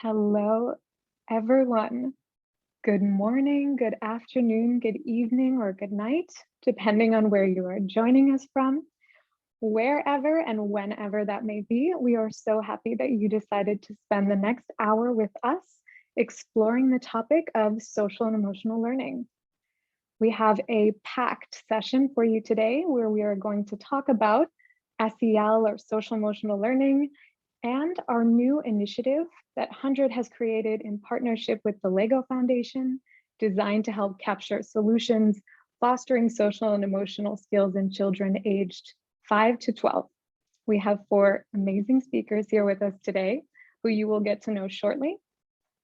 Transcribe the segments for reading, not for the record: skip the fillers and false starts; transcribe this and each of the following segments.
Hello, everyone. Good morning, good afternoon, good evening, or good night, depending on where you are joining us from. Wherever and whenever that may be, we are so happy that you decided to spend the next hour with us exploring the topic of social and emotional learning. We have a packed session for you today where we are going to talk about SEL or social emotional learning and our new initiative that HundrED has created in partnership with the LEGO Foundation, designed to help capture solutions fostering social and emotional skills in children aged 5 to 12. We have 4 amazing speakers here with us today, who you will get to know shortly.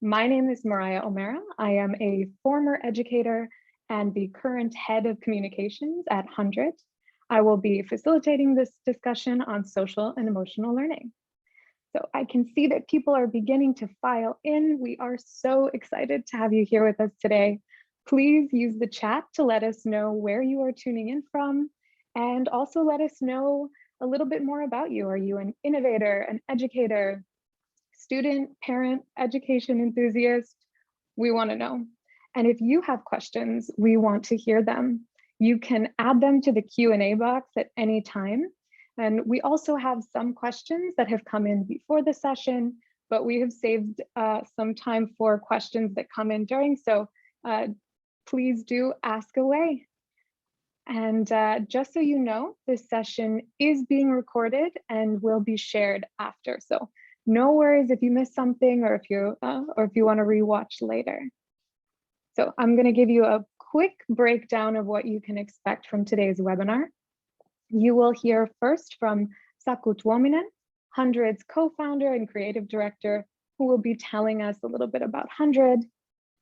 My name is Mariah O'Mara. I am a former educator and the current head of communications at HundrED. I will be facilitating this discussion on social and emotional learning. So I can see that people are beginning to file in. We are so excited to have you here with us today. Please use the chat to let us know where you are tuning in from, and also let us know a little bit more about you. Are you an innovator, an educator, student, parent, education enthusiast? We want to know. And if you have questions, we want to hear them. You can add them to the Q&A box at any time. And we also have some questions that have come in before the session, but we have saved some time for questions that come in during. So please do ask away. And just so you know, this session is being recorded and will be shared after. So no worries if you missed something or if you want to rewatch later. So I'm going to give you a quick breakdown of what you can expect from today's webinar. You will hear first from Saku Tuominen, HundrED's co-founder and creative director, who will be telling us a little bit about HundrED.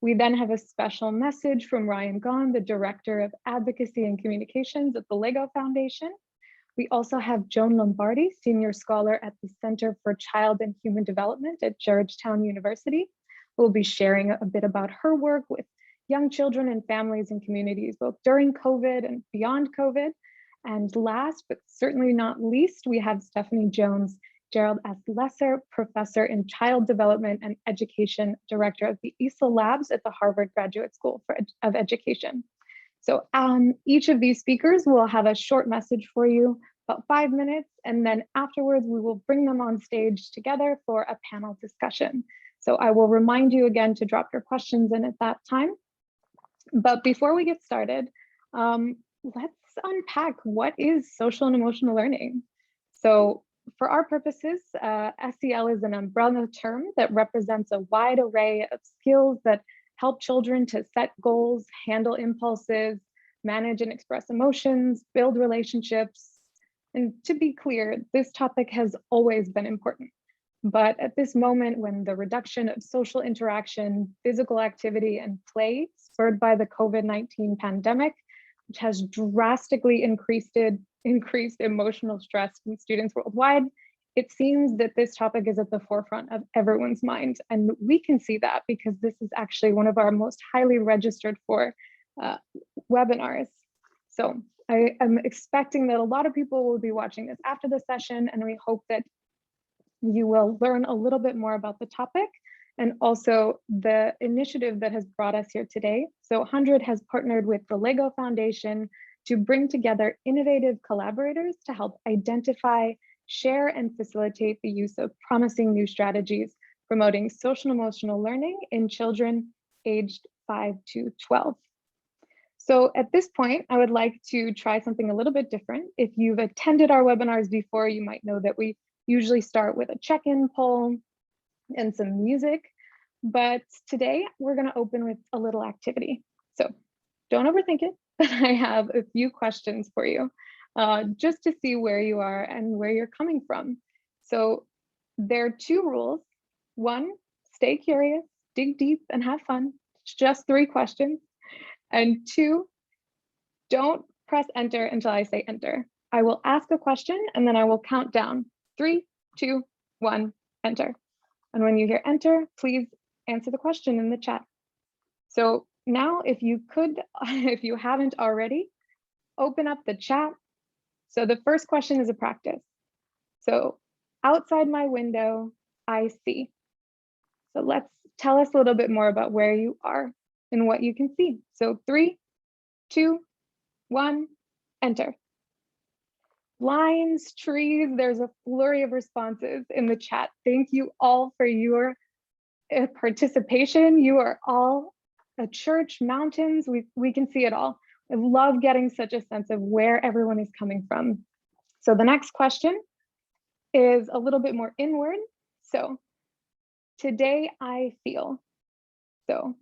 We then have a special message from Gawn, the director of Advocacy and Communications at the LEGO Foundation. We also have Joan Lombardi, senior scholar at the Center for Child and Human Development at Georgetown University, who will be sharing a bit about her work with young children and families and communities, both during COVID and beyond COVID. And last, but certainly not least, we have Stephanie Jones, Gerald S. Lesser, professor in child development and education, director of the EASEL labs at the Harvard Graduate School of Education. So each of these speakers will have a short message for you, about 5 minutes, and then afterwards we will bring them on stage together for a panel discussion. So I will remind you again to drop your questions in at that time. But before we get started, let's unpack what is social and emotional learning. So for our purposes, SEL is an umbrella term that represents a wide array of skills that help children to set goals, handle impulses, manage and express emotions, build relationships. And to be clear, this topic has always been important. But at this moment, when the reduction of social interaction, physical activity, and play spurred by the COVID-19 pandemic, which has drastically increased emotional stress in students worldwide, it seems that this topic is at the forefront of everyone's mind. And we can see that because this is actually one of our most highly registered for webinars. So I am expecting that a lot of people will be watching this after the session, and we hope that you will learn a little bit more about the topic and also the initiative that has brought us here today. So HundrED has partnered with the LEGO Foundation to bring together innovative collaborators to help identify, share, and facilitate the use of promising new strategies promoting social and emotional learning in children aged 5 to 12. So at this point, I would like to try something a little bit different. If you've attended our webinars before, you might know that we usually start with a check-in poll and some music, but today we're going to open with a little activity. So don't overthink it, but I have a few questions for you just to see where you are and where you're coming from. So there are 2 rules. 1, stay curious, dig deep, and have fun. It's just 3 questions. And 2, don't press enter until I say enter. I will ask a question and then I will count down. 3, 2, 1, enter. And when you hear enter, please answer the question in the chat. So now if you haven't already, open up the chat. So the first question is a practice. So outside my window, I see. So let's tell us a little bit more about where you are and what you can see. So 3, 2, 1, enter. Lines, trees, there's a flurry of responses in the chat. Thank you all for your participation. You are all a church, mountains, we can see it all. I love getting such a sense of where everyone is coming from. So the next question is a little bit more inward. So today I feel. So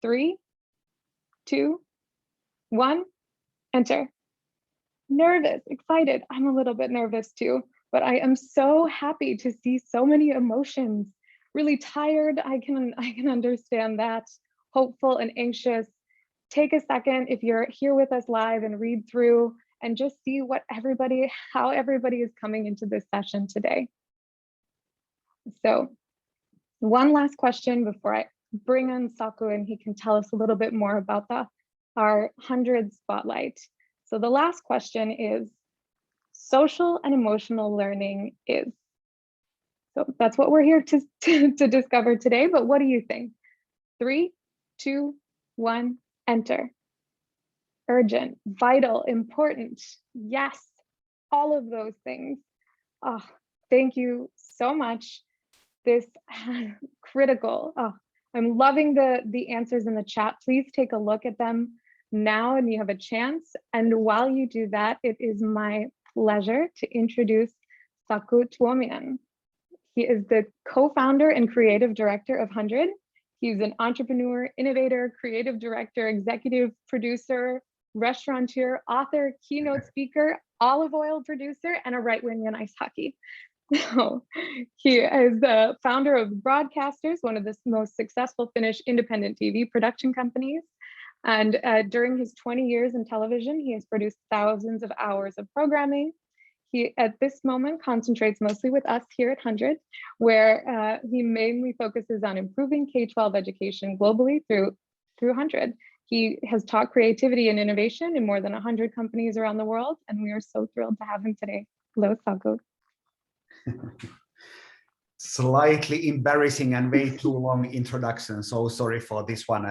3, 2, 1, enter. Nervous, excited. I'm a little bit nervous too, but I am so happy to see so many emotions. Really tired, I can understand that. Hopeful and anxious. Take a second if you're here with us live and read through and just see how everybody is coming into this session today. So one last question before I bring on Saku and he can tell us a little bit more about our HundrED Spotlight. So the last question is, social and emotional learning is. So that's what we're here to discover today, but what do you think? 3, 2, 1, enter. Urgent, vital, important, yes, all of those things. Oh, thank you so much. This critical. Oh, I'm loving the answers in the chat. Please take a look at them now and you have a chance. And while you do that, it is my pleasure to introduce Saku Tuominen. He is the co-founder and creative director of HundrED. He's an entrepreneur, innovator, creative director, executive producer, restaurateur, author, keynote speaker, olive oil producer, and a right-wing in ice hockey. So he is the founder of Broadcasters, one of the most successful Finnish independent TV production companies. And during his 20 years in television, he has produced thousands of hours of programming. He, at this moment, concentrates mostly with us here at HundrED, where he mainly focuses on improving K-12 education globally through HundrED. He has taught creativity and innovation in more than 100 companies around the world, and we are so thrilled to have him today. Hello, Saku. Slightly embarrassing and way too long introduction, so sorry for this one.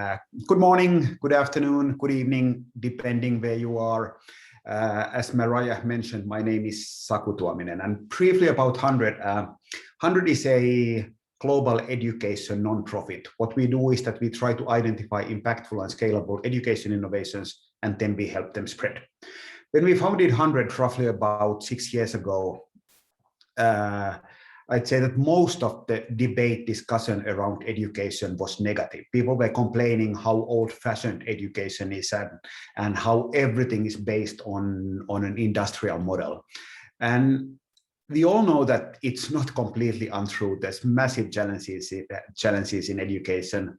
Good morning, good afternoon, good evening, depending where you are. As Mariah mentioned, my name is Saku Tuominen, and briefly about HundrED. HundrED is a global education non-profit. What we do is that we try to identify impactful and scalable education innovations, and then we help them spread. When we founded HundrED roughly about 6 years ago, I'd say that most of the debate discussion around education was negative. People were complaining how old-fashioned education is and how everything is based on an industrial model. And we all know that it's not completely untrue. There's massive challenges in education,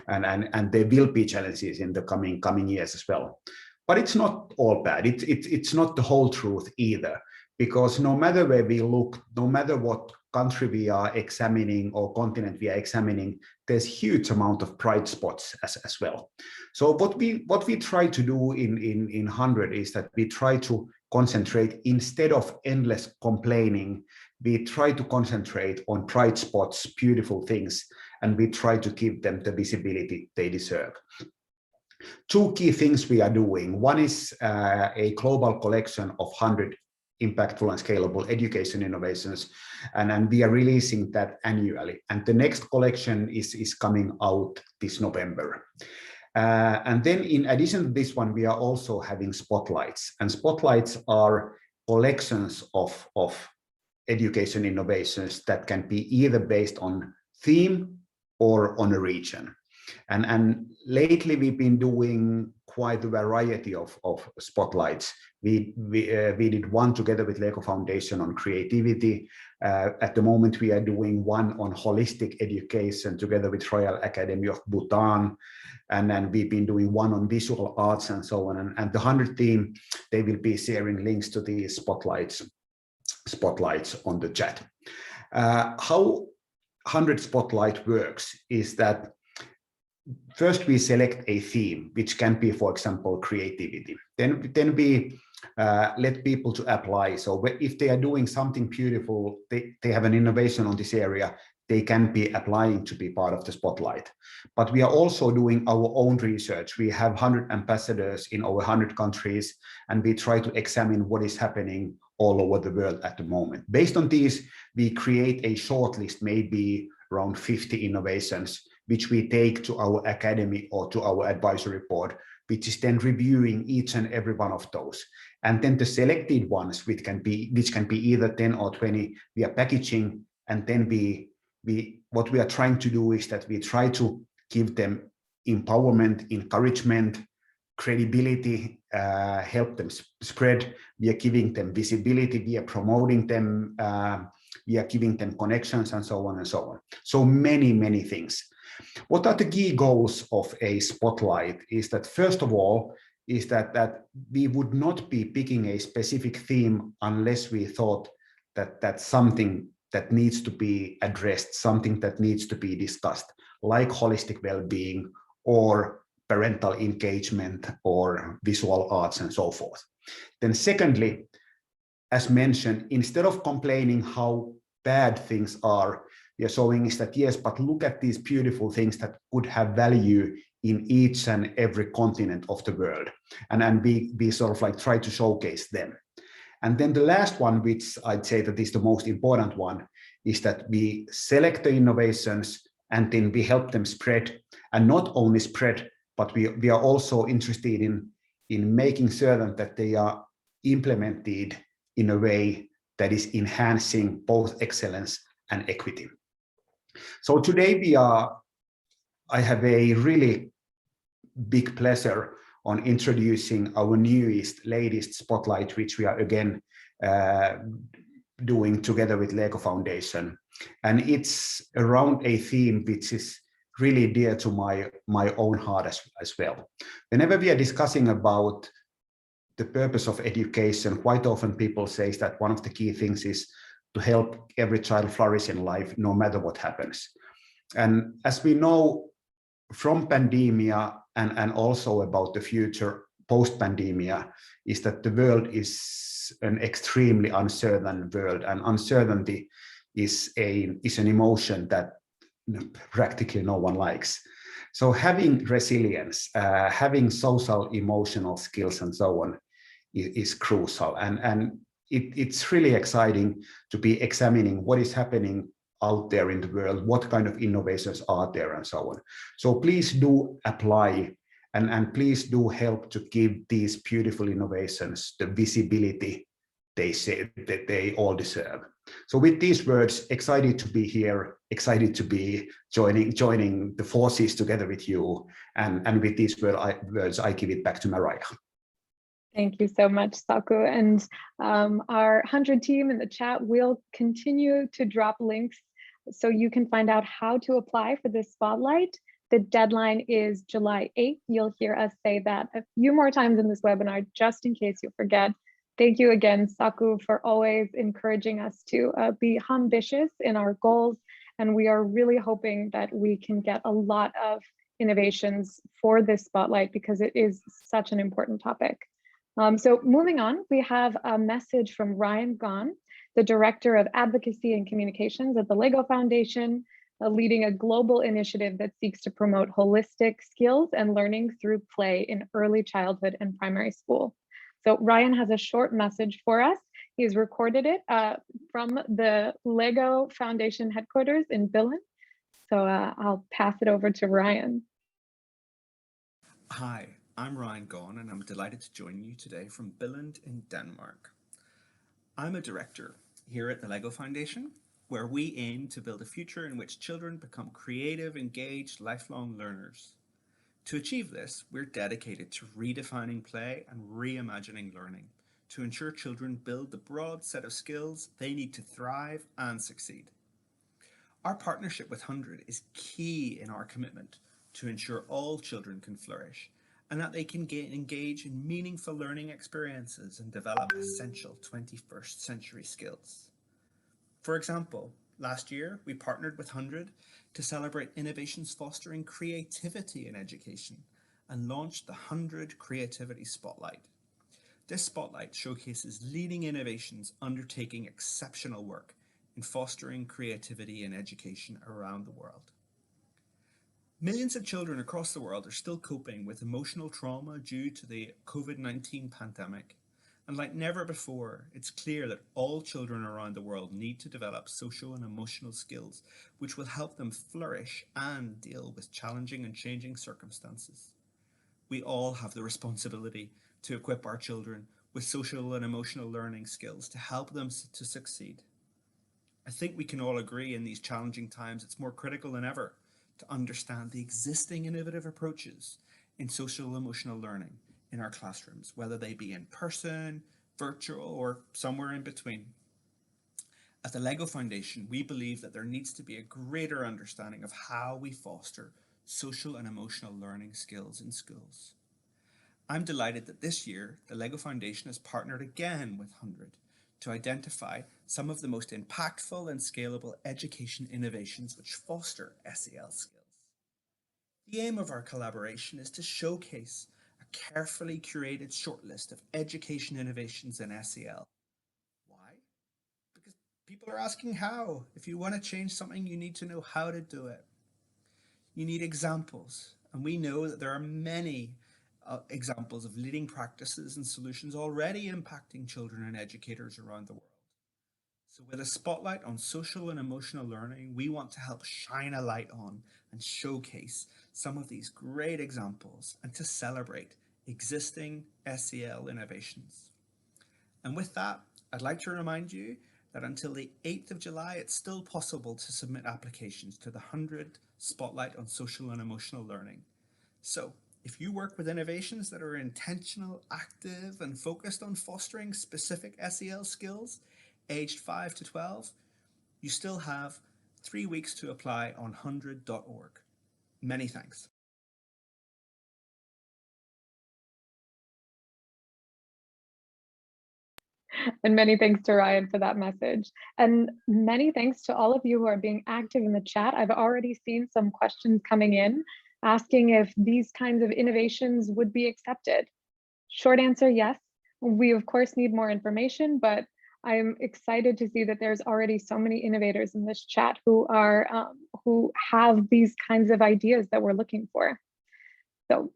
and there will be challenges in the coming years as well. But it's not all bad. It's not the whole truth either, because no matter where we look, no matter what country we are examining or continent we are examining, there's huge amount of bright spots as well. So what we try to do in HundrED is that we try to concentrate, instead of endless complaining, we try to concentrate on bright spots, beautiful things, and we try to give them the visibility they deserve. 2 key things we are doing. One is a global collection of 100 impactful and scalable education innovations, and we are releasing that annually. And the next collection is coming out this November. And then in addition to this one, we are also having spotlights, and spotlights are collections of education innovations that can be either based on theme or on a region. And lately we've been doing quite a variety of spotlights. We did one together with Lego Foundation on creativity. At the moment we are doing one on holistic education together with Royal Academy of Bhutan. And then we've been doing one on visual arts and so on. And the HundrED team, they will be sharing links to these spotlights on the chat. How HundrED Spotlight works is that first we select a theme, which can be, for example, creativity. Then we let people to apply. So if they are doing something beautiful, they have an innovation on this area, they can be applying to be part of the spotlight. But we are also doing our own research. We have 100 ambassadors in over 100 countries, and we try to examine what is happening all over the world at the moment. Based on these, we create a shortlist, maybe around 50 innovations, which we take to our academy or to our advisory board, which is then reviewing each and every one of those. And then the selected ones, which can be either 10 or 20, we are packaging, and then what we are trying to do is that we try to give them empowerment, encouragement, credibility, help them spread. We are giving them visibility, we are promoting them, we are giving them connections, and so on and so on. So many things. What are the key goals of a spotlight is that, first of all, is that we would not be picking a specific theme unless we thought that that's something that needs to be addressed, something that needs to be discussed, like holistic well-being or parental engagement or visual arts and so forth. Then secondly, as mentioned, instead of complaining how bad things are, we are showing is that, yes, but look at these beautiful things that could have value in each and every continent of the world. And we sort of like try to showcase them. And then the last one, which I'd say that is the most important one, is that we select the innovations and then we help them spread, and not only spread, but we are also interested in making certain that they are implemented in a way that is enhancing both excellence and equity. So today I have a really big pleasure on introducing our latest spotlight, which we are again doing together with Lego Foundation. And it's around a theme which is really dear to my own heart as well. Whenever we are discussing about the purpose of education, quite often people say that one of the key things is to help every child flourish in life, no matter what happens. And as we know from pandemia and also about the future post-pandemia, is that the world is an extremely uncertain world, and uncertainty is an emotion that practically no one likes. So having resilience, having social emotional skills and so on is crucial. And it's really exciting to be examining what is happening out there in the world, what kind of innovations are there and so on. So please do apply and please do help to give these beautiful innovations the visibility they say that they all deserve. So with these words, excited to be here, excited to be joining the forces together with you. And with these words, I give it back to Mariah. Thank you so much, Saku. And our HundrED team in the chat will continue to drop links so you can find out how to apply for this spotlight. The deadline is July 8th. You'll hear us say that a few more times in this webinar, just in case you forget. Thank you again, Saku, for always encouraging us to be ambitious in our goals. And we are really hoping that we can get a lot of innovations for this spotlight because it is such an important topic. So moving on, we have a message from Gawn, the Director of Advocacy and Communications at the Lego Foundation, leading a global initiative that seeks to promote holistic skills and learning through play in early childhood and primary school. So Ryan has a short message for us. He's recorded it from the Lego Foundation headquarters in Billund. So I'll pass it over to Ryan. Hi, I'm Gawn, and I'm delighted to join you today from Billund in Denmark. I'm a director here at the Lego Foundation, where we aim to build a future in which children become creative, engaged, lifelong learners. To achieve this, we're dedicated to redefining play and reimagining learning to ensure children build the broad set of skills they need to thrive and succeed. Our partnership with HundrED is key in our commitment to ensure all children can flourish and that they can engage in meaningful learning experiences and develop essential 21st century skills. For example, last year we partnered with HundrED to celebrate innovations fostering creativity in education and launched the HundrED Creativity Spotlight. This spotlight showcases leading innovations undertaking exceptional work in fostering creativity and education around the world. Millions of children across the world are still coping with emotional trauma due to the COVID-19 pandemic. And like never before, it's clear that all children around the world need to develop social and emotional skills, which will help them flourish and deal with challenging and changing circumstances. We all have the responsibility to equip our children with social and emotional learning skills to help them to succeed. I think we can all agree in these challenging times it's more critical than ever to understand the existing innovative approaches in social emotional learning in our classrooms, whether they be in person, virtual, or somewhere in between. At the LEGO Foundation, we believe that there needs to be a greater understanding of how we foster social and emotional learning skills in schools. I'm delighted that this year, the LEGO Foundation has partnered again with HundrED to identify some of the most impactful and scalable education innovations which foster SEL skills. The aim of our collaboration is to showcase a carefully curated shortlist of education innovations in SEL. Why? Because people are asking how. If you want to change something, you need to know how to do it. You need examples, and we know that there are many examples of leading practices and solutions already impacting children and educators around the world. So with a spotlight on social and emotional learning, we want to help shine a light on and showcase some of these great examples and to celebrate existing SEL innovations. And with that, I'd like to remind you that until the 8th of July, it's still possible to submit applications to the HundrED Spotlight on Social and Emotional Learning. So if you work with innovations that are intentional, active, and focused on fostering specific SEL skills, aged 5 to 12, you still have 3 weeks to apply on HundrED.org. Many thanks. And many thanks to Ryan for that message. And many thanks to all of you who are being active in the chat. I've already seen some questions coming in asking if these kinds of innovations would be accepted. Short answer, yes. We of course need more information, but I'm excited to see that there's already so many innovators in this chat who have these kinds of ideas that we're looking for. So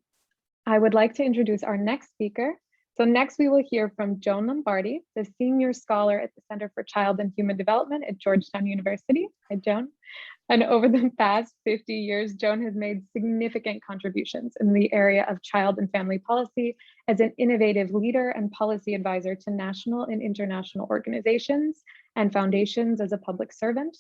I would like to introduce our next speaker. So next we will hear from Joan Lombardi, the Senior Scholar at the Center for Child and Human Development at Georgetown University. Hi, Joan. And over the past 50 years, Joan has made significant contributions in the area of child and family policy as an innovative leader and policy advisor to national and international organizations and foundations as a public servant.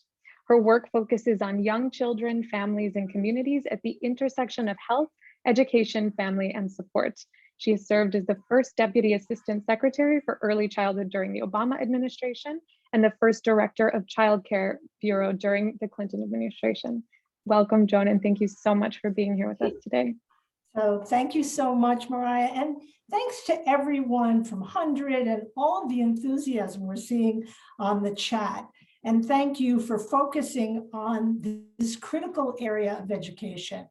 Her work focuses on young children, families, and communities at the intersection of health, education, family, and support. She has served as the first Deputy Assistant Secretary for Early Childhood during the Obama administration and the first Director of Child Care Bureau during the Clinton administration. Welcome, Joan, and thank you so much for being here with us today. So thank you so much, Mariah, and thanks to everyone from HundrED and all of the enthusiasm we're seeing on the chat. And thank you for focusing on this critical area of education.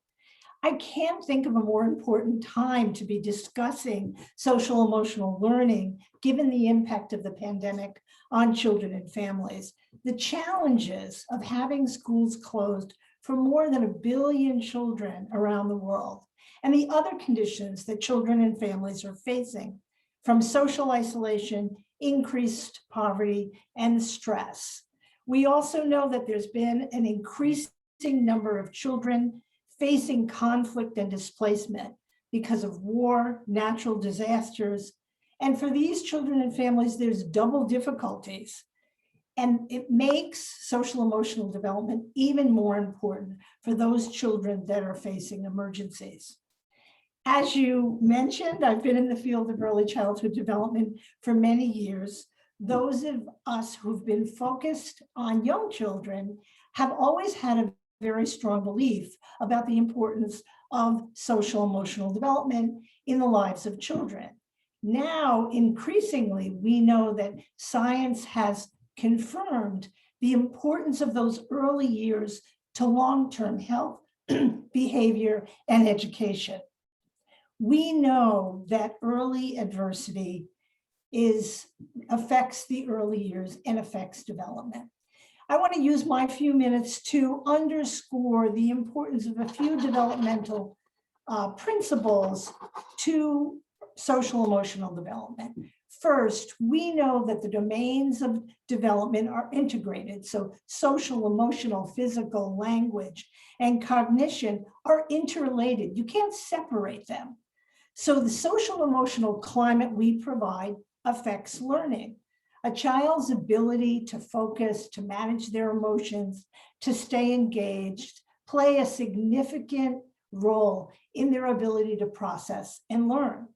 I can't think of a more important time to be discussing social emotional learning, given the impact of the pandemic on children and families. The challenges of having schools closed for more than 1 billion children around the world, and the other conditions that children and families are facing, from social isolation, increased poverty, and stress. We also know that there's been an increasing number of children facing conflict and displacement because of war, natural disasters. And for these children and families, there's double difficulties. And it makes social emotional development even more important for those children that are facing emergencies. As you mentioned, I've been in the field of early childhood development for many years. Those of us who've been focused on young children have always had a very strong belief about the importance of social emotional development in the lives of children. Now, increasingly, we know that science has confirmed the importance of those early years to long-term health, behavior, and education. We know that early adversity affects the early years and affects development. I want to use my few minutes to underscore the importance of a few developmental principles to social emotional development. First, we know that the domains of development are integrated. So social, emotional, physical, language, and cognition are interrelated. You can't separate them. So the social emotional climate we provide affects learning. A child's ability to focus, to manage their emotions, to stay engaged, play a significant role in their ability to process and learn.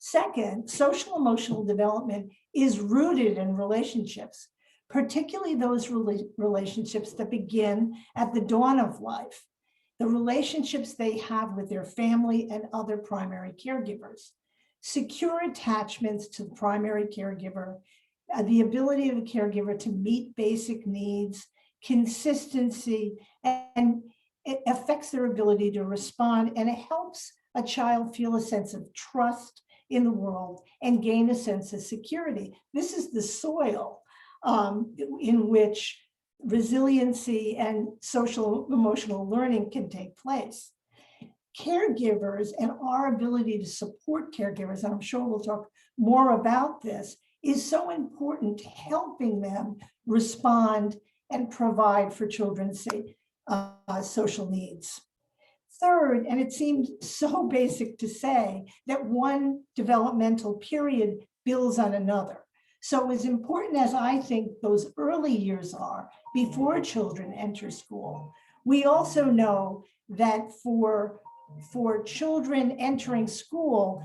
Second, social emotional development is rooted in relationships, particularly those relationships that begin at the dawn of life, the relationships they have with their family and other primary caregivers. Secure attachments to the primary caregiver, the ability of the caregiver to meet basic needs, consistency, and it affects their ability to respond, and it helps a child feel a sense of trust in the world and gain a sense of security. This is the soil in which resiliency and social emotional learning can take place. Caregivers and our ability to support caregivers, and I'm sure we'll talk more about this, is so important to helping them respond and provide for children's social needs. Third, and it seems so basic to say, that one developmental period builds on another. So as important as I think those early years are before children enter school, we also know that for children entering school,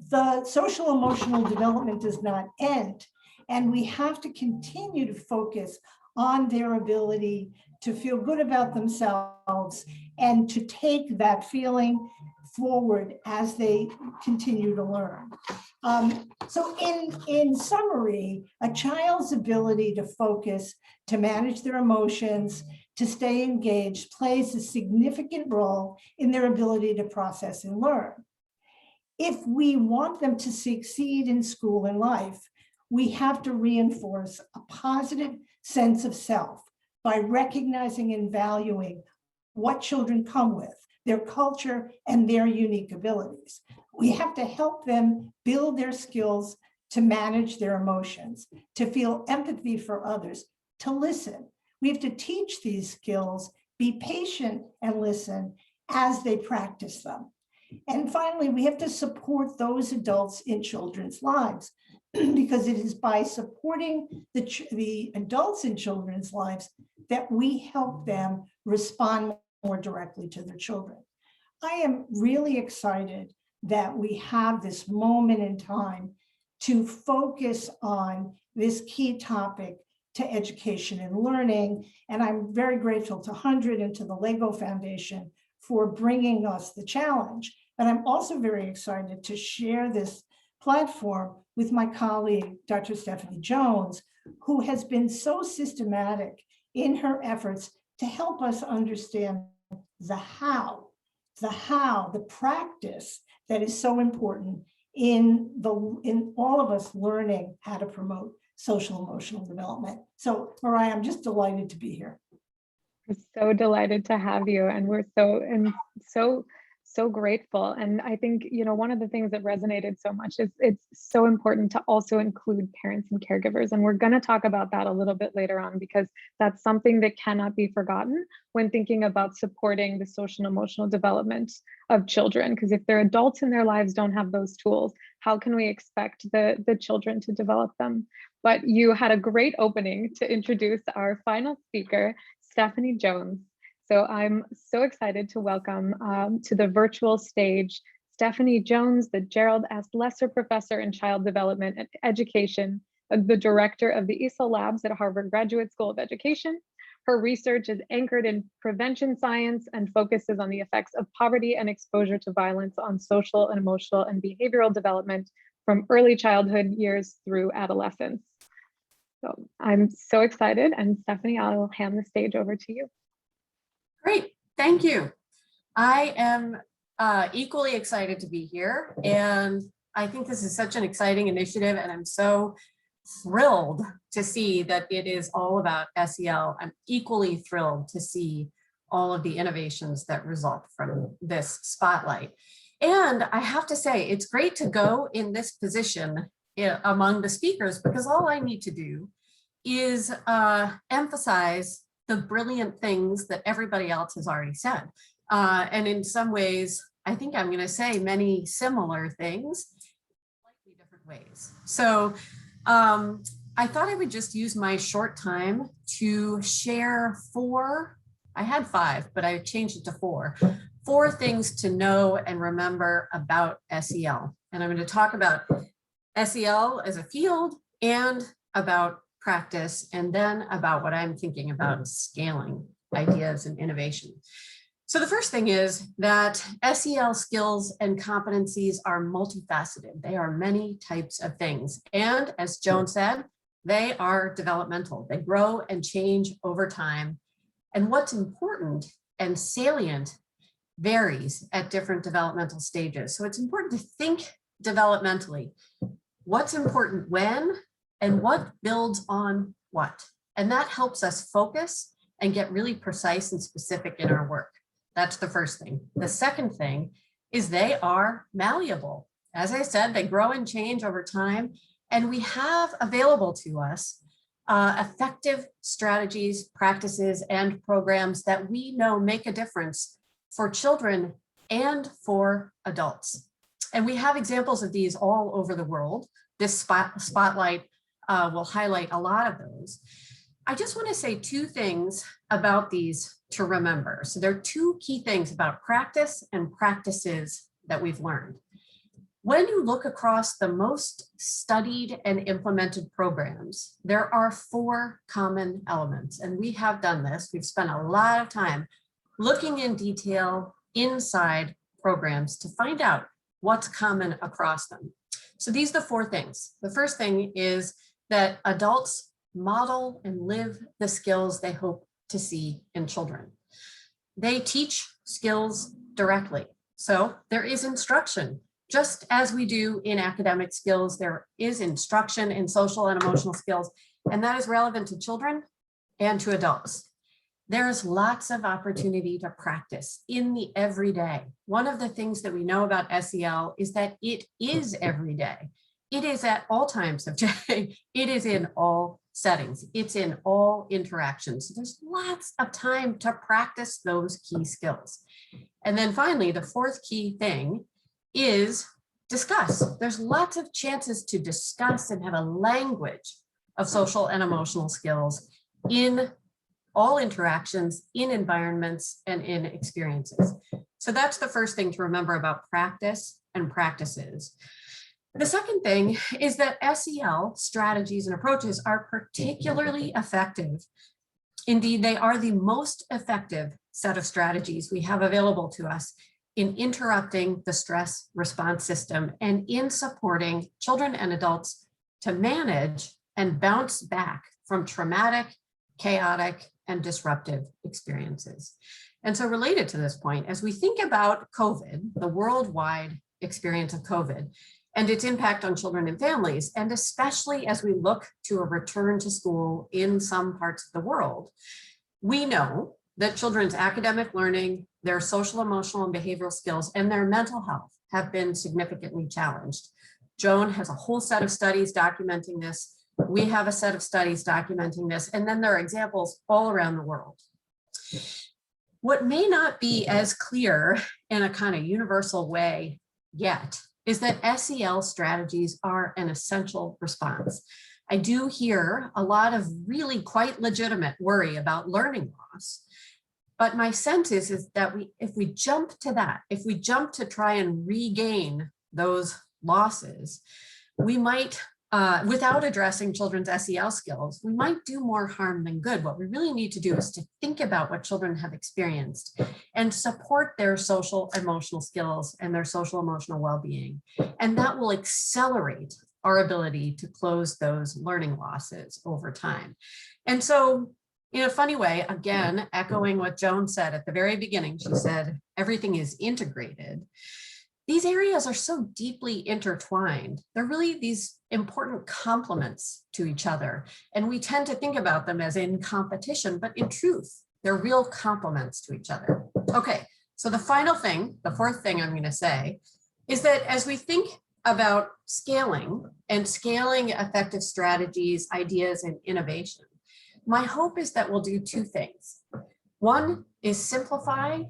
the social emotional development does not end. And we have to continue to focus on their ability to feel good about themselves and to take that feeling forward as they continue to learn. So in summary, a child's ability to focus, to manage their emotions, to stay engaged plays a significant role in their ability to process and learn. If we want them to succeed in school and life, we have to reinforce a positive sense of self by recognizing and valuing what children come with, their culture, and their unique abilities. We have to help them build their skills to manage their emotions, to feel empathy for others, to listen. We have to teach these skills, be patient and listen as they practice them. And finally, we have to support those adults in children's lives, because it is by supporting the adults in children's lives that we help them respond more directly to their children. I am really excited that we have this moment in time to focus on this key topic to education and learning. And I'm very grateful to HundrED and to the LEGO Foundation for bringing us the challenge. But I'm also very excited to share this platform with my colleague, Dr. Stephanie Jones, who has been so systematic in her efforts to help us understand the how, the practice that is so important in all of us learning how to promote social emotional development. So Mariah, I'm just delighted to be here. We're so delighted to have you, and we're so grateful. And I think, you know, one of the things that resonated so much is it's so important to also include parents and caregivers. And we're going to talk about that a little bit later on, because that's something that cannot be forgotten when thinking about supporting the social and emotional development of children. Because if their adults in their lives don't have those tools, how can we expect the children to develop them? But you had a great opening to introduce our final speaker, Stephanie Jones. So I'm so excited to welcome to the virtual stage, Stephanie Jones, the Gerald S. Lesser Professor in Child Development and Education, the Director of the EASEL Labs at Harvard Graduate School of Education. Her research is anchored in prevention science and focuses on the effects of poverty and exposure to violence on social and emotional and behavioral development from early childhood years through adolescence. So I'm so excited, and Stephanie, I'll hand the stage over to you. Great, thank you. I am equally excited to be here, and I think this is such an exciting initiative, and I'm so thrilled to see that it is all about SEL. I'm equally thrilled to see all of the innovations that result from this spotlight. And I have to say, it's great to go in this position among the speakers, because all I need to do is emphasize the brilliant things that everybody else has already said. And in some ways, I think I'm going to say many similar things, slightly different ways. So I thought I would just use my short time to share I had 5, but I changed it to 4 things to know and remember about SEL. And I'm going to talk about SEL as a field and about practice, and then about what I'm thinking about scaling ideas and innovation. So the first thing is that SEL skills and competencies are multifaceted. They are many types of things. And as Joan said, they are developmental. They grow and change over time. And what's important and salient varies at different developmental stages. So it's important to think developmentally. What's important when, and what builds on what? And that helps us focus and get really precise and specific in our work. That's the first thing. The second thing is they are malleable. As I said, they grow and change over time, and we have available to us effective strategies, practices, and programs that we know make a difference for children and for adults. And we have examples of these all over the world. This spotlight will highlight a lot of those. I just want to say 2 things about these to remember. So there are 2 key things about practice and practices that we've learned. When you look across the most studied and implemented programs, there are 4 common elements. And we have done this. We've spent a lot of time looking in detail inside programs to find out what's common across them. So these are the 4 things. The first thing is that adults model and live the skills they hope to see in children. They teach skills directly. So there is instruction. Just as we do in academic skills, there is instruction in social and emotional skills, and that is relevant to children and to adults. There's lots of opportunity to practice in the everyday. One of the things that we know about SEL is that it is every day. It is at all times of day. It is in all settings. It's in all interactions. So there's lots of time to practice those key skills. And then finally, the 4th key thing is discuss. There's lots of chances to discuss and have a language of social and emotional skills in all interactions, in environments, and in experiences. So that's the first thing to remember about practice and practices. The second thing is that SEL strategies and approaches are particularly effective. Indeed, they are the most effective set of strategies we have available to us in interrupting the stress response system and in supporting children and adults to manage and bounce back from traumatic, chaotic, and disruptive experiences. And so related to this point, as we think about COVID, the worldwide experience of COVID, and its impact on children and families, and especially as we look to a return to school in some parts of the world, we know that children's academic learning, their social, emotional, and behavioral skills, and their mental health have been significantly challenged. Joan has a whole set of studies documenting this. We have a set of studies documenting this, and then there are examples all around the world. What may not be as clear in a kind of universal way yet is that SEL strategies are an essential response. I do hear a lot of really quite legitimate worry about learning loss, but my sense is that if we jump to that, if we jump to try and regain those losses, we might, without addressing children's SEL skills, we might do more harm than good. What we really need to do is to think about what children have experienced and support their social emotional skills and their social emotional well-being. And that will accelerate our ability to close those learning losses over time. And so, in a funny way, again, echoing what Joan said at the very beginning, she said, everything is integrated. these areas are so deeply intertwined. They're really these important complements to each other. And we tend to think about them as in competition, but in truth, they're real complements to each other. Okay, so the final thing, the fourth thing I'm going to say, is that as we think about scaling and scaling effective strategies, ideas, and innovation, my hope is that we'll do two things. One is simplify,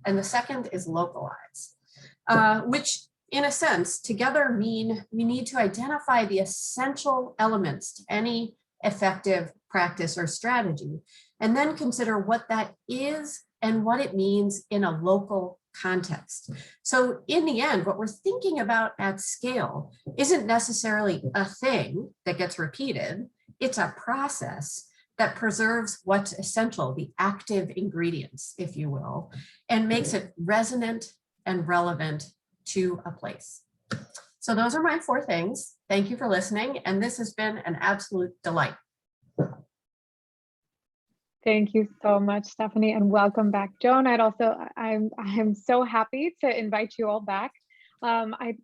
and the second is localize, which in a sense together mean we need to identify the essential elements to any effective practice or strategy, and then consider what that is and what it means in a local context. So in the end, what we're thinking about at scale isn't necessarily a thing that gets repeated. It's a process that preserves what's essential, the active ingredients, if you will, and makes it resonant and relevant to a place. So those are my four things. Thank you for listening. And this has been an absolute delight. Thank you so much, Stephanie, and welcome back, Joan. I'm so happy to invite you all back. I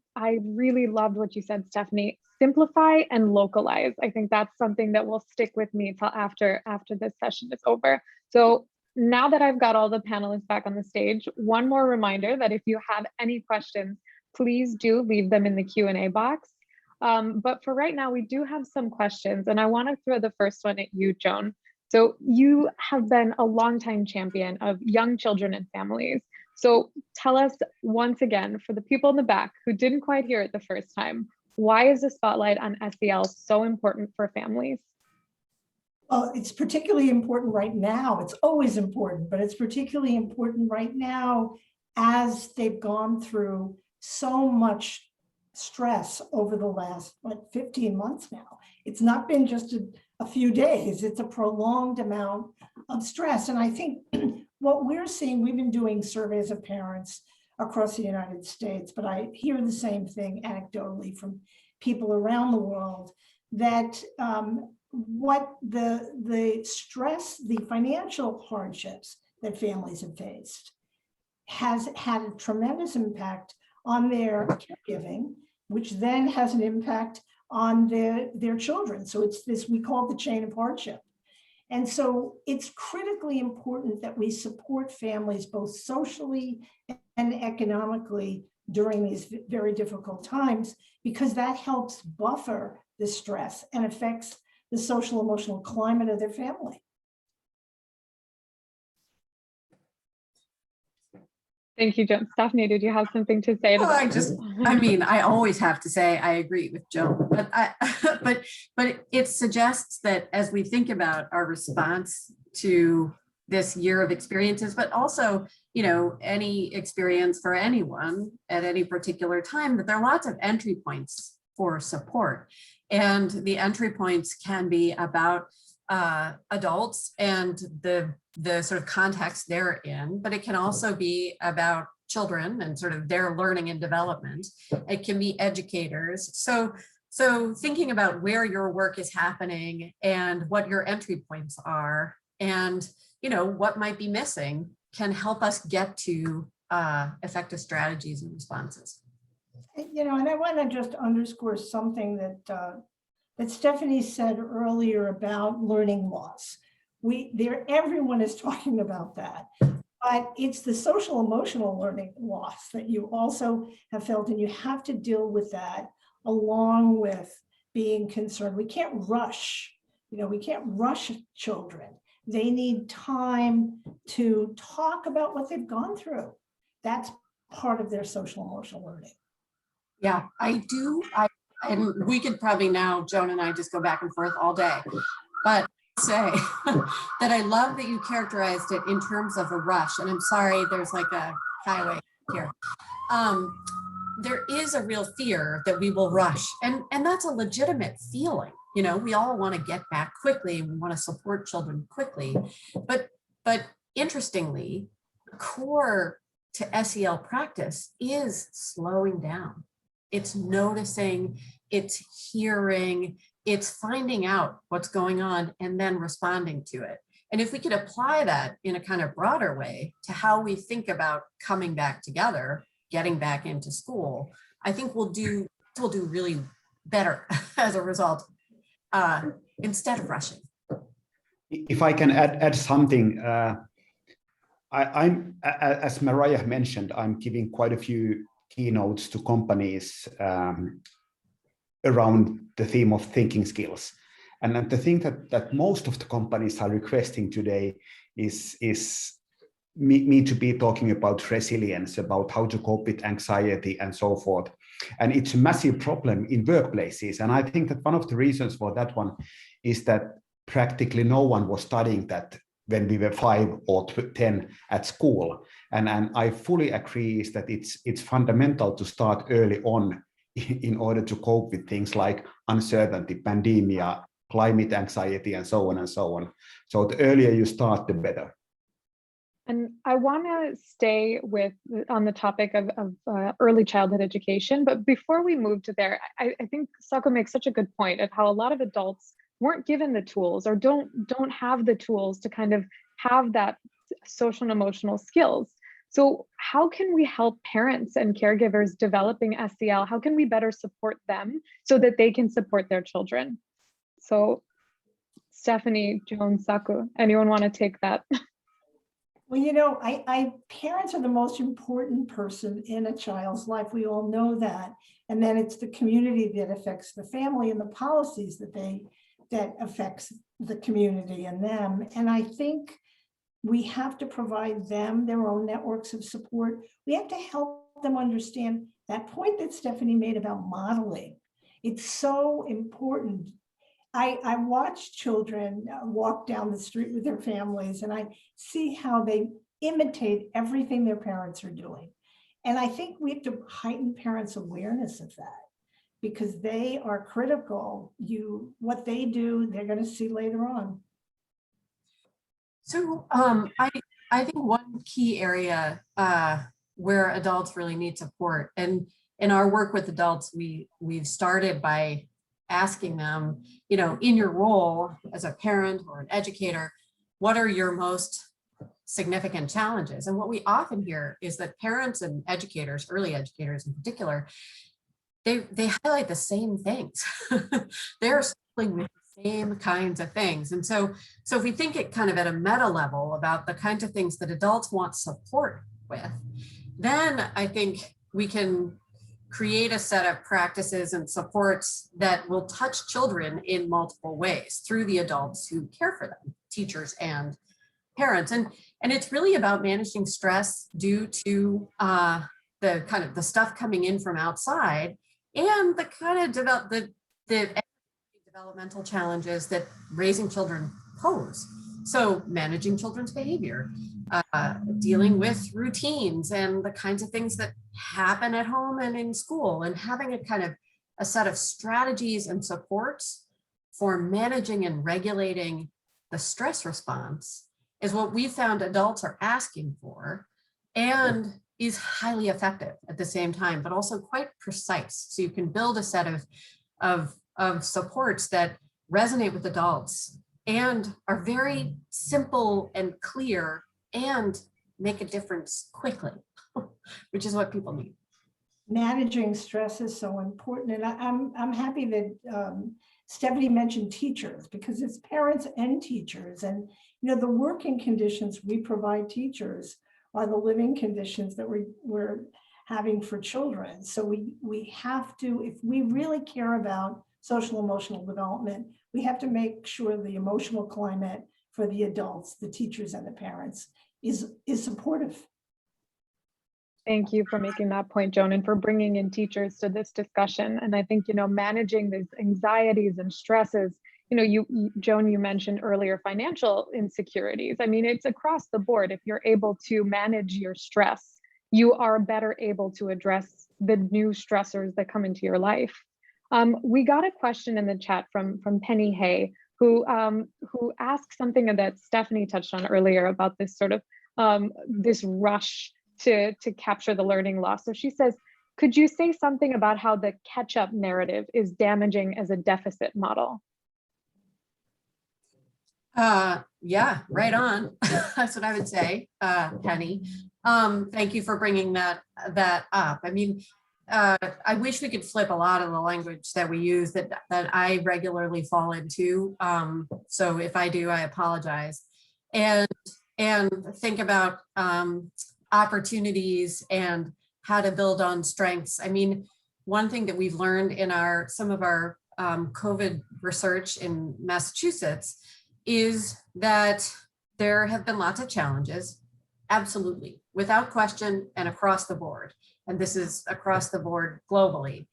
really loved what you said, Stephanie. Simplify and localize. I think that's something that will stick with me till after this session is over. So now that I've got all the panelists back on the stage, one more reminder that if you have any questions, please do leave them in the Q&A box. But for right now, we do have some questions, and I want to throw the first one at you, Joan. So you have been a longtime champion of young children and families. So tell us once again, for the people in the back who didn't quite hear it the first time, why is the spotlight on SEL so important for families? Well, it's particularly important right now. It's always important, but it's particularly important right now as they've gone through so much stress over the last 15 months now. It's not been just a few days, it's a prolonged amount of stress. And I think what we're seeing, we've been doing surveys of parents across the United States, but I hear the same thing anecdotally from people around the world, that what the stress, the financial hardships that families have faced has had a tremendous impact on their caregiving, which then has an impact on their children. So it's this, we call it the chain of hardship. And so it's critically important that we support families both socially and economically during these very difficult times, because that helps buffer the stress and affects the social emotional climate of their family. Thank you, Joan. Stephanie, did you have something to say? Well, I always have to say I agree with Joan, but it suggests that as we think about our response to this year of experiences, but also, you know, any experience for anyone at any particular time, that there are lots of entry points for support. And the entry points can be about adults and the sort of context they're in, but it can also be about children and sort of their learning and development. It can be educators. So thinking about where your work is happening and what your entry points are, and you know what might be missing, can help us get to effective strategies and responses. You know, and I want to just underscore something that Stephanie said earlier about learning loss. Everyone is talking about that, but it's the social emotional learning loss that you also have felt, and you have to deal with that along with being concerned. We can't rush, we can't rush children. They need time to talk about what they've gone through. That's part of their social emotional learning. Yeah, I do. And we could probably now, Joan and I, just go back and forth all day, but say that I love that you characterized it in terms of a rush. And I'm sorry, there's like a highway here. There is a real fear that we will rush, and that's a legitimate feeling. You know, we all want to get back quickly. We want to support children quickly, but interestingly, core to SEL practice is slowing down. It's noticing, it's hearing, it's finding out what's going on and then responding to it. And if we could apply that in a kind of broader way to how we think about coming back together getting back into school, I think we'll do really better as a result, instead of rushing. If I can add something, I'm, as Mariah mentioned, I'm giving quite a few keynotes to companies around the theme of thinking skills. And the thing that most of the companies are requesting today is me to be talking about resilience, about how to cope with anxiety and so forth. And it's a massive problem in workplaces. And I think that one of the reasons for that one is that practically no one was studying that when we were 5 or 10 at school. And I fully agree is that it's fundamental to start early on in order to cope with things like uncertainty, pandemia, climate anxiety, and so on and so on. So the earlier you start, the better. And I want to stay on the topic of early childhood education, but before we move to there, I think Saku makes such a good point of how a lot of adults weren't given the tools or don't have the tools to kind of have that social and emotional skills. So how can we help parents and caregivers developing SEL? How can we better support them so that they can support their children? So Stephanie, Joan, Saku, anyone want to take that? Well, you know, parents are the most important person in a child's life. We all know that. And then it's the community that affects the family and the policies that affects the community and them. And I think we have to provide them their own networks of support. We have to help them understand that point that Stephanie made about modeling. It's so important. I watch children walk down the street with their families, and I see how they imitate everything their parents are doing. And I think we have to heighten parents' awareness of that, because they are critical. What they do, they're going to see later on. So I think one key area where adults really need support, and in our work with adults, we've started by asking them, you know, in your role as a parent or an educator, what are your most significant challenges? And what we often hear is that parents and educators, early educators in particular, they highlight the same things. They're struggling with the same kinds of things. And so if we think it kind of at a meta level about the kinds of things that adults want support with, then I think we can create a set of practices and supports that will touch children in multiple ways through the adults who care for them, teachers and parents. And it's really about managing stress due to the kind of the stuff coming in from outside and the kind of the developmental challenges that raising children pose. So managing children's behavior, dealing with routines and the kinds of things that happen at home and in school, and having a kind of a set of strategies and supports for managing and regulating the stress response is what we found adults are asking for, and is highly effective at the same time, but also quite precise. So you can build a set of supports that resonate with adults and are very simple and clear and make a difference quickly, which is what people need. Managing stress is so important. And I'm happy that Stephanie mentioned teachers, because it's parents and teachers. And, you know, the working conditions we provide teachers are the living conditions that we're having for children. So we have to, if we really care about social emotional development, we have to make sure the emotional climate for the adults, the teachers and the parents is supportive. Thank you for making that point, Joan, and for bringing in teachers to this discussion. And I think, you know, managing these anxieties and stresses, you know, Joan, you mentioned earlier financial insecurities. I mean, it's across the board. If you're able to manage your stress, you are better able to address the new stressors that come into your life. We got a question in the chat from Penny Hay, who asked something that Stephanie touched on earlier about this sort of this rush to capture the learning loss. So she says, could you say something about how the catch-up narrative is damaging as a deficit model? Yeah, right on. That's what I would say, Penny. Thank you for bringing that up. I mean, I wish we could flip a lot of the language that we use that I regularly fall into. So if I do, I apologize. And think about opportunities and how to build on strengths. I mean, one thing that we've learned in some of our COVID research in Massachusetts is that there have been lots of challenges, absolutely, without question, and across the board. And this is across the board globally.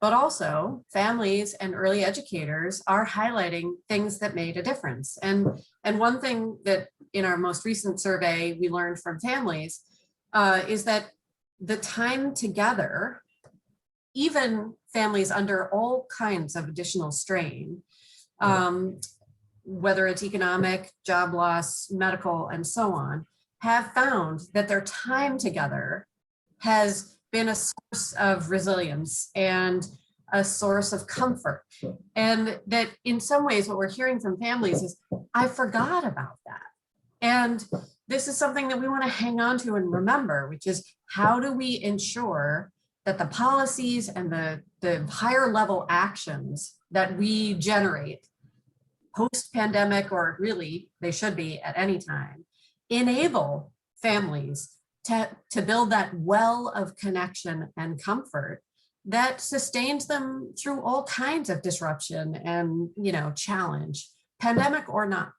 But also families and early educators are highlighting things that made a difference. And one thing that in our most recent survey we learned from families is that the time together, even families under all kinds of additional strain, whether it's economic, job loss, medical, and so on, have found that their time together has been a source of resilience and a source of comfort. And that in some ways, what we're hearing from families is, I forgot about that. And this is something that we want to hang on to and remember, which is how do we ensure that the policies and the higher level actions that we generate post-pandemic, or really they should be at any time, enable families to build that well of connection and comfort that sustains them through all kinds of disruption and, you know, challenge, pandemic or not.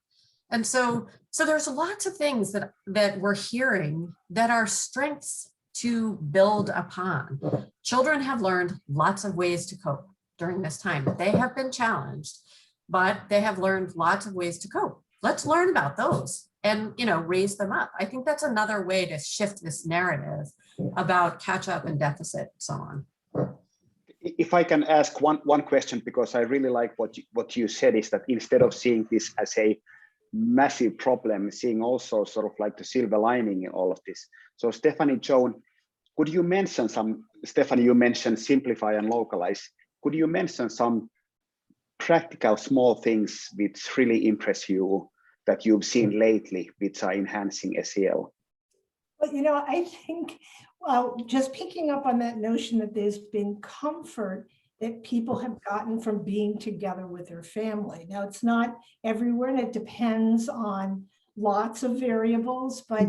And so there's lots of things that we're hearing that are strengths to build upon. Children have learned lots of ways to cope during this time. They have been challenged, but they have learned lots of ways to cope. Let's learn about those and, you know, raise them up. I think that's another way to shift this narrative about catch up and deficit and so on. If I can ask one question, because I really like what you said, is that instead of seeing this as a massive problem, seeing also sort of like the silver lining in all of this. So Stephanie, Joan, could you mention Stephanie, you mentioned simplify and localize. Could you mention some practical small things which really impress you that you've seen lately, which are enhancing SEL? Well, you know, I think, just picking up on that notion that there's been comfort that people have gotten from being together with their family. Now, it's not everywhere, and it depends on lots of variables, but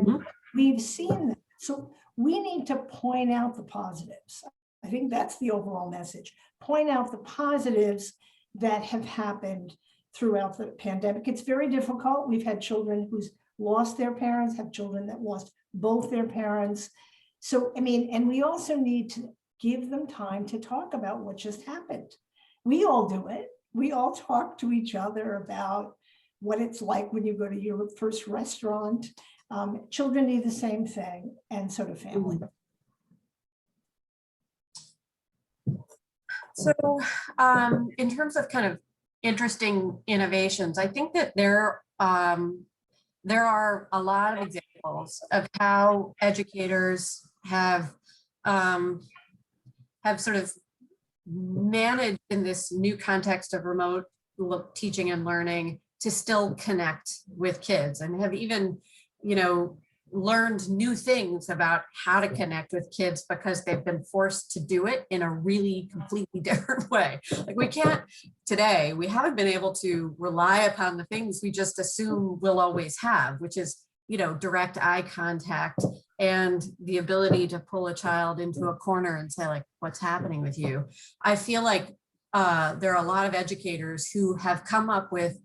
we've seen that. So we need to point out the positives. I think that's the overall message. Point out the positives that have happened throughout the pandemic. It's very difficult. We've had children who's lost their parents, have children that lost both their parents. So, I mean, and we also need to give them time to talk about what just happened. We all do it. We all talk to each other about what it's like when you go to your first restaurant. Children need the same thing, and so do families. So in terms of kind of interesting innovations, I think that there are a lot of examples of how educators have sort of managed in this new context of remote teaching and learning to still connect with kids, and have even, you know, learned new things about how to connect with kids because they've been forced to do it in a really completely different way. Like we haven't been able to rely upon the things we just assume we'll always have, which is, you know, direct eye contact and the ability to pull a child into a corner and say, like, what's happening with you? I feel like there are a lot of educators who have come up with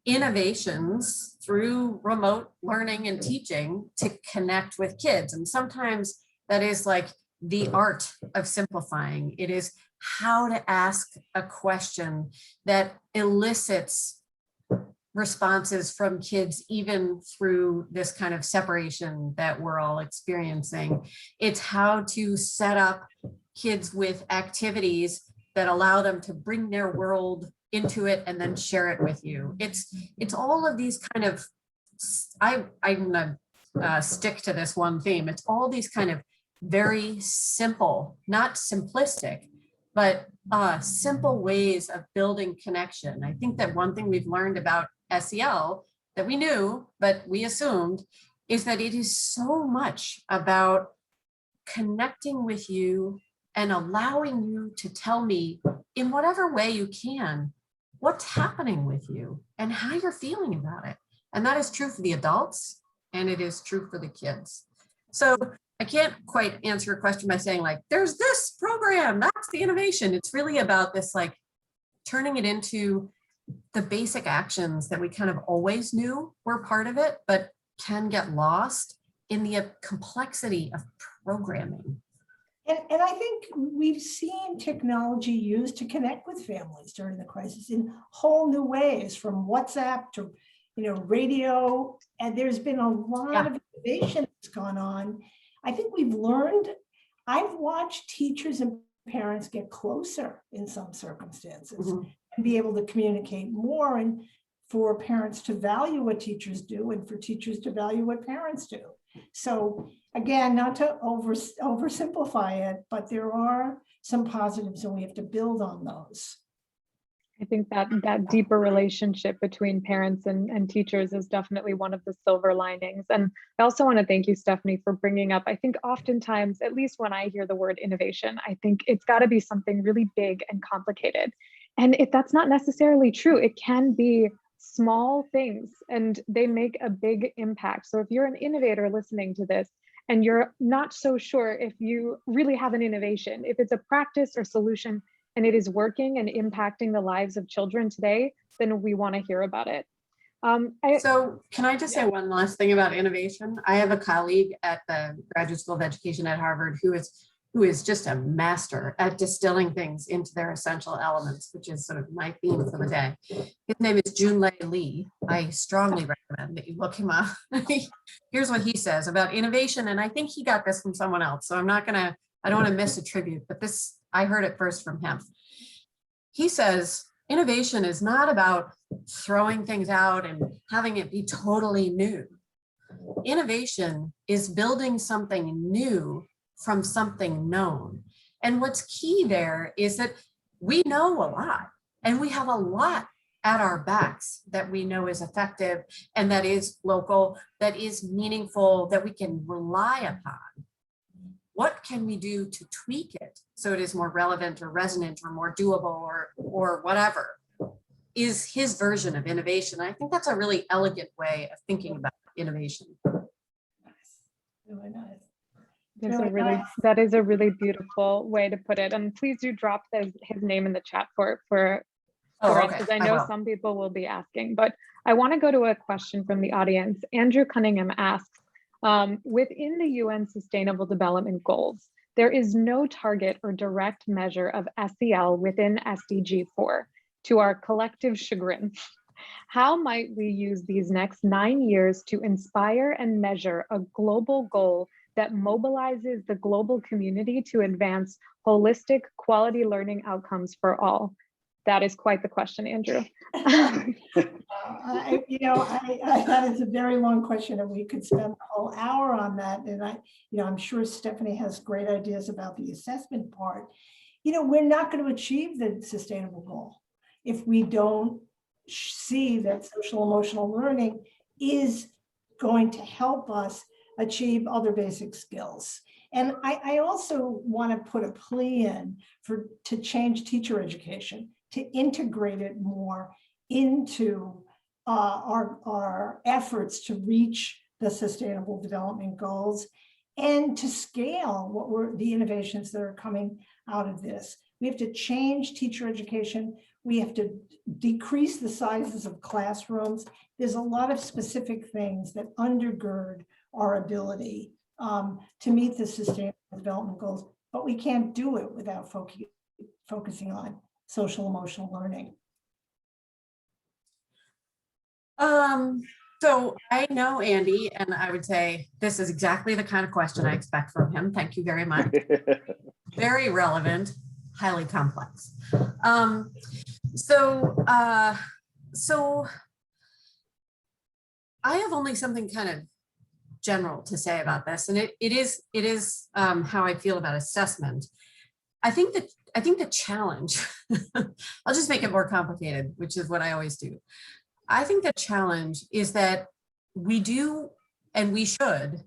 innovations through remote learning and teaching to connect with kids. And sometimes that is like the art of simplifying. It is how to ask a question that elicits responses from kids, even through this kind of separation that we're all experiencing. It's how to set up kids with activities that allow them to bring their world into it and then share it with you. It's all of these kind of, I'm gonna stick to this one theme. It's all these kind of very simple, not simplistic, but simple ways of building connection. I think that one thing we've learned about SEL that we knew, but we assumed, is that it is so much about connecting with you and allowing you to tell me in whatever way you can, what's happening with you and how you're feeling about it. And that is true for the adults and it is true for the kids. So I can't quite answer a question by saying like, there's this program, that's the innovation. It's really about this, like turning it into the basic actions that we kind of always knew were part of it, but can get lost in the complexity of programming. And I think we've seen technology used to connect with families during the crisis in whole new ways, from WhatsApp to, radio. And there's been a lot of innovation that's gone on. I think we've learned, I've watched teachers and parents get closer in some circumstances and be able to communicate more, and for parents to value what teachers do and for teachers to value what parents do. So again, not to oversimplify it, but there are some positives and we have to build on those. I think that deeper relationship between parents and teachers is definitely one of the silver linings. And I also want to thank you, Stephanie, for bringing up, I think oftentimes, at least when I hear the word innovation, I think it's got to be something really big and complicated. And if that's not necessarily true, it can be small things and they make a big impact. So if you're an innovator listening to this and you're not so sure if you really have an innovation, if it's a practice or solution and it is working and impacting the lives of children today, then we want to hear about it. So can I just say one last thing about innovation? I have a colleague at the Graduate School of Education at Harvard who is just a master at distilling things into their essential elements, which is sort of my theme for the day. His name is Junlei Lee. I strongly recommend that you look him up. Here's what he says about innovation. And I think he got this from someone else. So I don't want to misattribute, but this, I heard it first from him. He says, innovation is not about throwing things out and having it be totally new. Innovation is building something new from something known. And what's key there is that we know a lot and we have a lot at our backs that we know is effective and that is local, that is meaningful, that we can rely upon. What can we do to tweak it so it is more relevant or resonant or more doable or whatever is his version of innovation. I think that's a really elegant way of thinking about innovation. Really nice. That is a really beautiful way to put it. And please do drop his name in the chat for us, because I know some people will be asking. But I want to go to a question from the audience. Andrew Cunningham asks, within the UN Sustainable Development Goals, there is no target or direct measure of SEL within SDG 4, to our collective chagrin. How might we use these next 9 years to inspire and measure a global goal that mobilizes the global community to advance holistic quality learning outcomes for all? That is quite the question, Andrew. That is a very long question, and we could spend a whole hour on that. And I'm sure Stephanie has great ideas about the assessment part. We're not going to achieve the sustainable goal if we don't see that social emotional learning is going to help us achieve other basic skills. And I also want to put a plea in to change teacher education, to integrate it more into our efforts to reach the Sustainable Development Goals and to scale the innovations that are coming out of this. We have to change teacher education. We have to decrease the sizes of classrooms. There's a lot of specific things that undergird our ability to meet the Sustainable Development Goals, but we can't do it without focusing on social emotional learning. So I know Andy, and I would say this is exactly the kind of question I expect from him. Thank you very much. Very relevant, highly complex. So I have only something kind of general to say about this, and it is how I feel about assessment. I think the challenge, I'll just make it more complicated, which is what I always do. I think the challenge is that we do and we should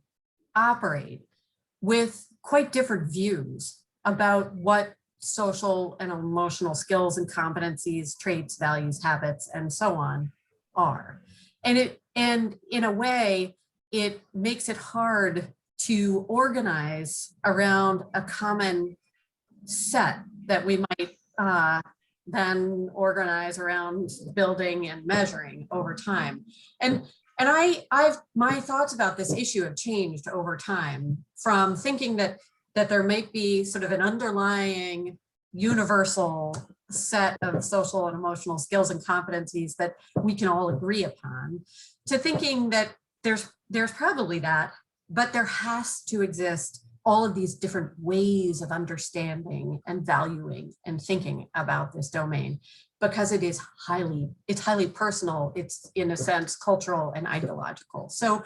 operate with quite different views about what social and emotional skills and competencies, traits, values, habits, and so on are. And in a way, it makes it hard to organize around a common set that we might then organize around building and measuring over time. And my thoughts about this issue have changed over time, from thinking that there might be sort of an underlying universal set of social and emotional skills and competencies that we can all agree upon, to thinking that there's probably that, but there has to exist all of these different ways of understanding and valuing and thinking about this domain, because it's highly personal. It's, in a sense, cultural and ideological. So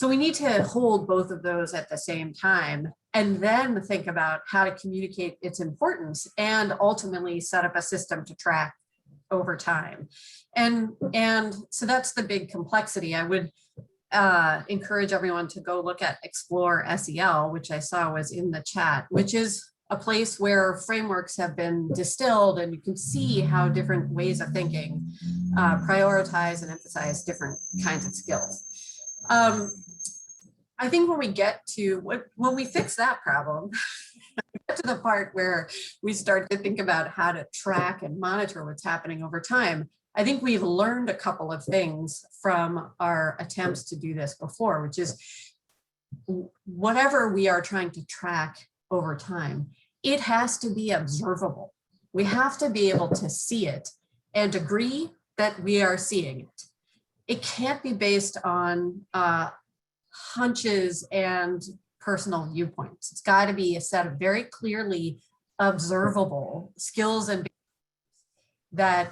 we need to hold both of those at the same time, and then think about how to communicate its importance and ultimately set up a system to track over time. And so that's the big complexity. I would encourage everyone to go look at Explore SEL, which I saw was in the chat, which is a place where frameworks have been distilled, and you can see how different ways of thinking prioritize and emphasize different kinds of skills. I think when we get to, when we fix that problem, get to the part where we start to think about how to track and monitor what's happening over time, I think we've learned a couple of things from our attempts to do this before, which is whatever we are trying to track over time, it has to be observable. We have to be able to see it and agree that we are seeing it. It can't be based on hunches and personal viewpoints. It's got to be a set of very clearly observable skills and that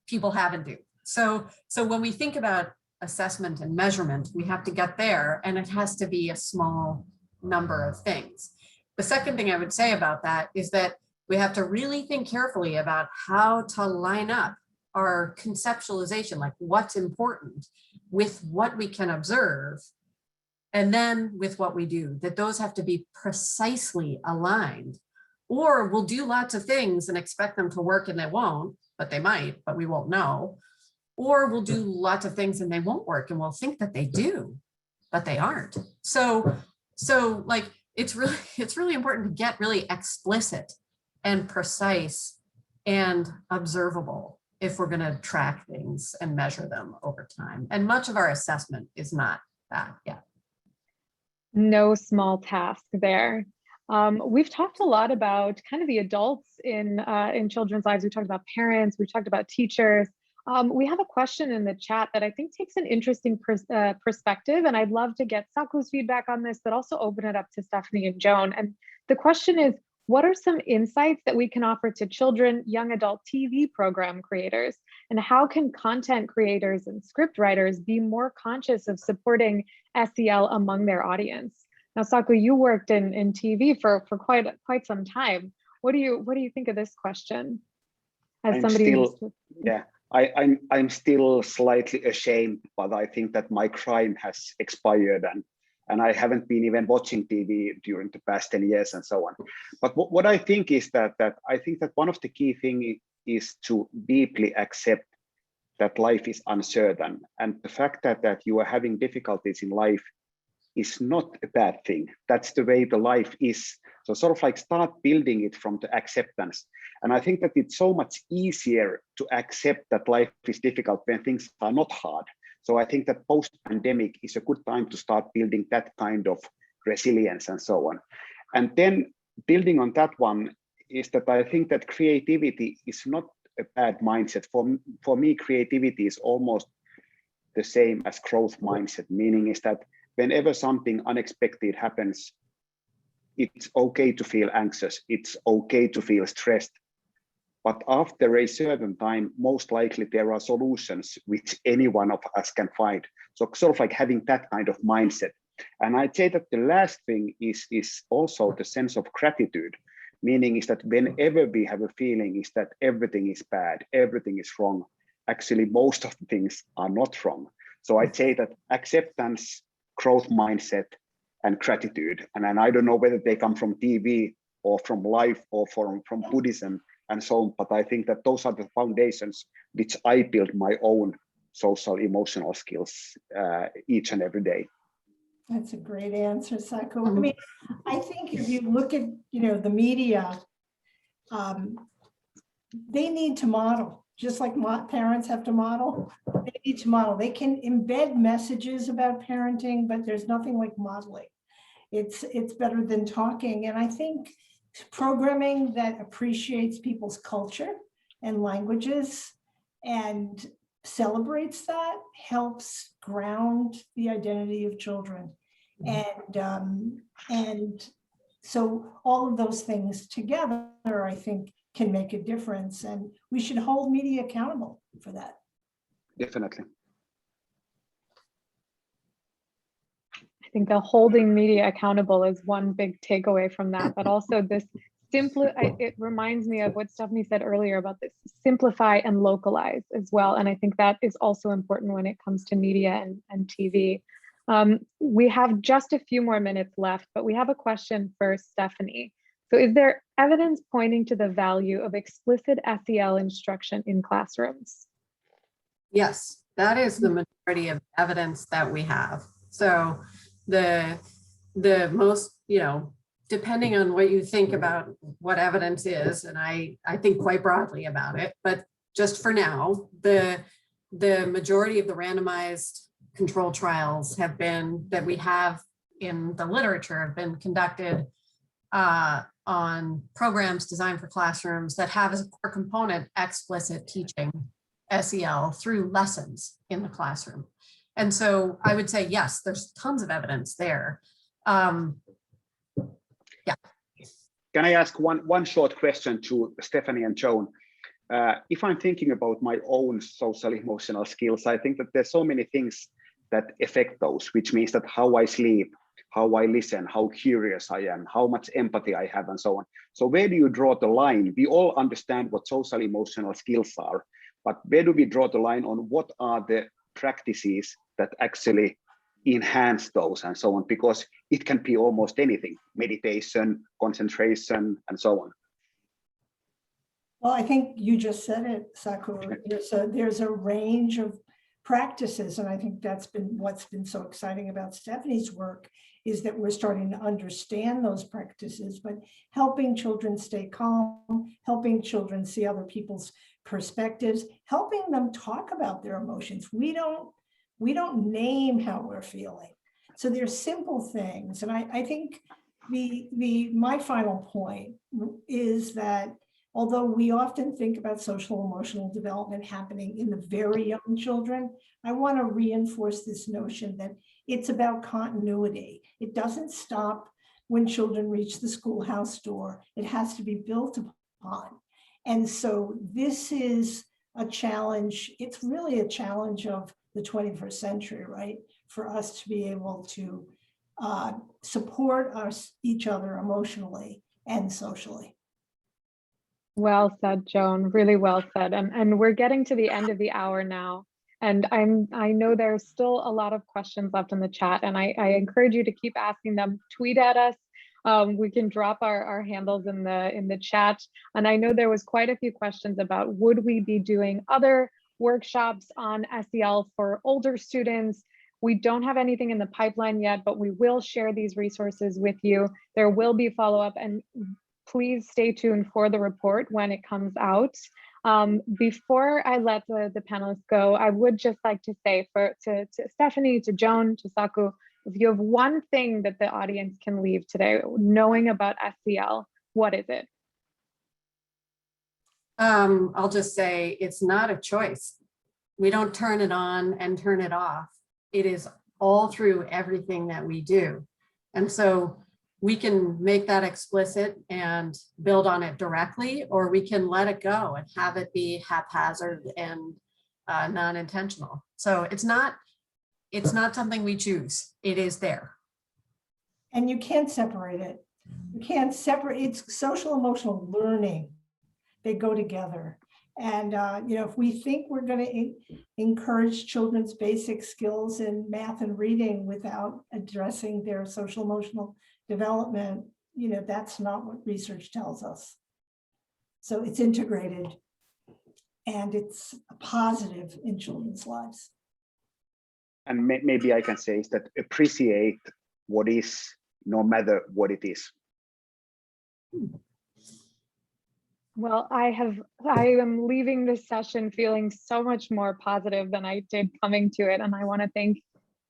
people have and do. So when we think about assessment and measurement, we have to get there, and it has to be a small number of things. The second thing I would say about that is that we have to really think carefully about how to line up our conceptualization, like what's important, with what we can observe, and then with what we do, that those have to be precisely aligned. Or we'll do lots of things and expect them to work, and they won't, but they might, but we won't know. Or we'll do lots of things and they won't work, and we'll think that they do, but they aren't. So like it's really important to get really explicit and precise and observable if we're going to track things and measure them over time. And much of our assessment is not that yet. No small task there. We've talked a lot about kind of the adults in children's lives. We talked about parents, we talked about teachers. We have a question in the chat that I think takes an interesting perspective, and I'd love to get Saku's feedback on this, but also open it up to Stephanie and Joan. And the question is, what are some insights that we can offer to children, young adult TV program creators? And how can content creators and script writers be more conscious of supporting SEL among their audience? Now, Saku, you worked in TV for quite some time. What do you think of this question? As I'm still slightly ashamed, but I think that my crime has expired, and I haven't been even watching TV during the past 10 years and so on. But what I think is that I think that one of the key things is to deeply accept that life is uncertain, and the fact that you are having difficulties in life is not a bad thing. That's the way the life is. So sort of like start building it from the acceptance. And I think that it's so much easier to accept that life is difficult when things are not hard. So I think that post-pandemic is a good time to start building that kind of resilience and so on. And then building on that one is that I think that creativity is not a bad mindset. For me, creativity is almost the same as growth mindset, meaning is that whenever something unexpected happens, it's okay to feel anxious, it's okay to feel stressed. But after a certain time, most likely there are solutions which any one of us can find. So sort of like having that kind of mindset. And I'd say that the last thing is also the sense of gratitude, meaning is that whenever we have a feeling is that everything is bad, everything is wrong, actually most of the things are not wrong. So I'd say that acceptance, growth mindset, and gratitude. And I don't know whether they come from TV or from life or from Buddhism and so on, but I think that those are the foundations which I build my own social emotional skills each and every day. That's a great answer, Saku. I mean, I think if you look at, the media, they need to model, just like parents have to model. They need to model. They can embed messages about parenting, but there's nothing like modeling. It's better than talking. And I think programming that appreciates people's culture and languages and celebrates that helps ground the identity of children. And so all of those things together, I think, can make a difference, and we should hold media accountable for that. Definitely. I think the holding media accountable is one big takeaway from that, but also this it reminds me of what Stephanie said earlier about this simplify and localize as well. And I think that is also important when it comes to media and TV. We have just a few more minutes left, but we have a question for Stephanie. So is there evidence pointing to the value of explicit SEL instruction in classrooms? Yes, that is the majority of evidence that we have. So the most, depending on what you think about what evidence is, and I think quite broadly about it, but just for now, the majority of the randomized control trials that we have in the literature have been conducted on programs designed for classrooms that have as a core component explicit teaching SEL through lessons in the classroom. And so I would say, yes, there's tons of evidence there. Yeah. Can I ask one short question to Stephanie and Joan? If I'm thinking about my own social emotional skills, I think that there's so many things that affect those, which means that how I sleep, how I listen, how curious I am, how much empathy I have, and so on. So where do you draw the line? We all understand what social emotional skills are, but where do we draw the line on what are the practices that actually enhance those and so on? Because it can be almost anything, meditation, concentration, and so on. Well, I think you just said it, Saku. There's a range of practices, and I think that's been what's been so exciting about Stephanie's work, is that we're starting to understand those practices, but helping children stay calm, helping children see other people's perspectives, helping them talk about their emotions. We don't name how we're feeling. So there's simple things. And I think my final point is that although we often think about social emotional development happening in the very young children, I want to reinforce this notion that it's about continuity. It doesn't stop when children reach the schoolhouse door. It has to be built upon. And so this is a challenge. It's really a challenge of the 21st century, right? For us to be able to support each other emotionally and socially. Well said, Joan, really well said. And we're getting to the end of the hour now. And I know there's still a lot of questions left in the chat, and I encourage you to keep asking them. Tweet at us. We can drop our handles in the chat. And I know there was quite a few questions about, would we be doing other workshops on SEL for older students? We don't have anything in the pipeline yet, but we will share these resources with you. There will be follow-up, and please stay tuned for the report when it comes out. Before I let the panelists go, I would just like to say to Stephanie, to Joan, to Saku, if you have one thing that the audience can leave today knowing about SEL, what is it? I'll just say it's not a choice. We don't turn it on and turn it off. It is all through everything that we do. And so we can make that explicit and build on it directly, or we can let it go and have it be haphazard and non-intentional. So it's not something we choose. It is there. And you can't separate it. You can't separate. It's social emotional learning. They go together. And, if we think we're going to encourage children's basic skills in math and reading without addressing their social emotional development, that's not what research tells us. So it's integrated and it's a positive in children's lives. And maybe I can say is that appreciate what is, no matter what it is. Well, I am leaving this session feeling so much more positive than I did coming to it. And I want to thank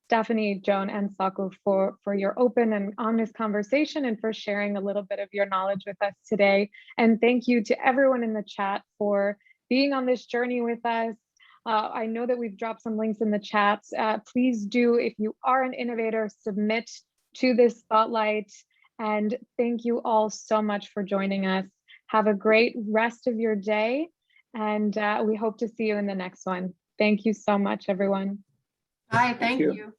Stephanie, Joan, and Saku for your open and honest conversation and for sharing a little bit of your knowledge with us today. And thank you to everyone in the chat for being on this journey with us. I know that we've dropped some links in the chat. Please do, if you are an innovator, submit to this spotlight. And thank you all so much for joining us. Have a great rest of your day, and we hope to see you in the next one. Thank you so much, everyone. Bye, thank you.